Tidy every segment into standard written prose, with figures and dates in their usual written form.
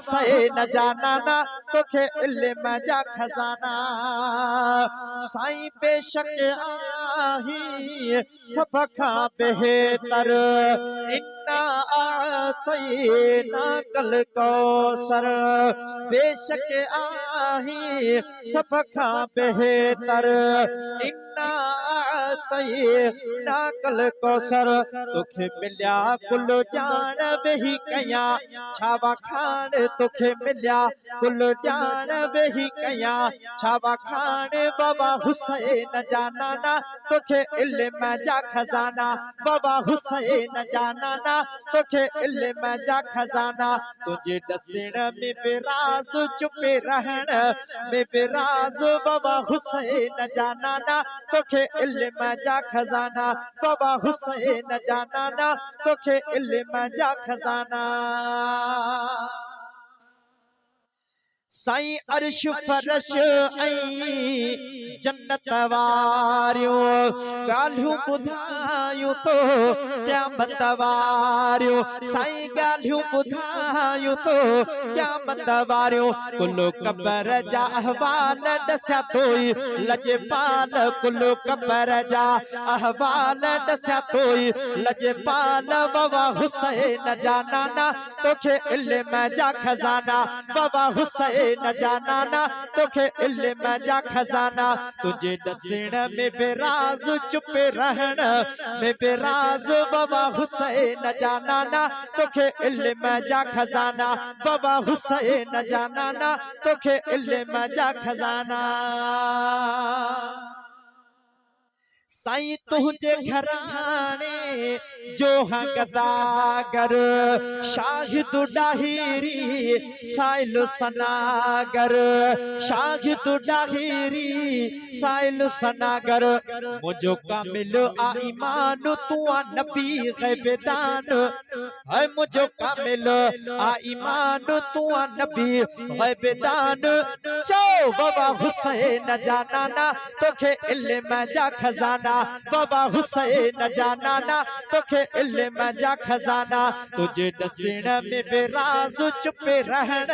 हुसैन जाना ना तोखे इल्म जा खजाना। साईं बेशक आही सब खां बेहतर, इन्ना आतैना कल कौसर। बेशक आही सब खां बेहतर, इन्ना आतैना कल कौसर। तोखे मिलिया कुल जान वेही कया छावा खान, तोखे मिलिया कुल जान वेही कया छावा खान। बाबा हुसैन जाना ना तोखे इल्म जा खजाना, बाबा हुसैन जाना ना तोखे इल्म जा खजाना। तुझे दसण में बेराज चुपे रहण में बेराज, बाबा हुसैन जाना ना तोखे इल्म जा खजाना, बाबा हुसैन जाना ना तोखे इल्म जा खजाना। साईं अर्श फरश ऐं जन्नत वारियो ॻाल्हियूं ॿुधायूं तो क़यामत वारियो। साईं ॻाल्हियूं ॿुधायूं तो क़यामत वारियो। कुल क़बर जा अहवाल ॾसिया तोई लजपाल, कुल क़बर जा अहवाल ॾसिया तोई लजपाल। बाबा हुसैन जाना ना तोखे इल्म जा खजाना, बाबा हुसैन न जाना ना तोखे इल्म जा खजाना। तुझे दसण में बेराज चुपे रहण में बेराज, बाबा हुसैन जाना ना तोखे इल्म जा खजाना, बाबा हुसैन जाना ना तोखे इल्म जा खजाना। साईं तुझे घराने जो हकदागर, शाहिद डाहिरी साइल सनागर, शाहिद डाहिरी साइल सनागर। मुझो कामिल आ ईमान तू आ नबी गैबदान, है मुझो कामिल आ ईमान तू आ नबी गैबदान। चो बाबा हुसैन जाना ना तोखे इल्म जा खजाना, बाबा हुसैन जाना ना तोखे इल्म जा खजाना। तुझे दसण में बेराज चुपे रहण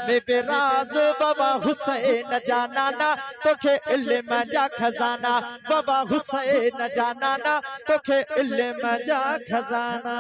में बेराज, बाबा हुसैन जाना ना तोखे इल्म जा खजाना, बाबा हुसैन जाना ना तोखे इल्म जा खजाना।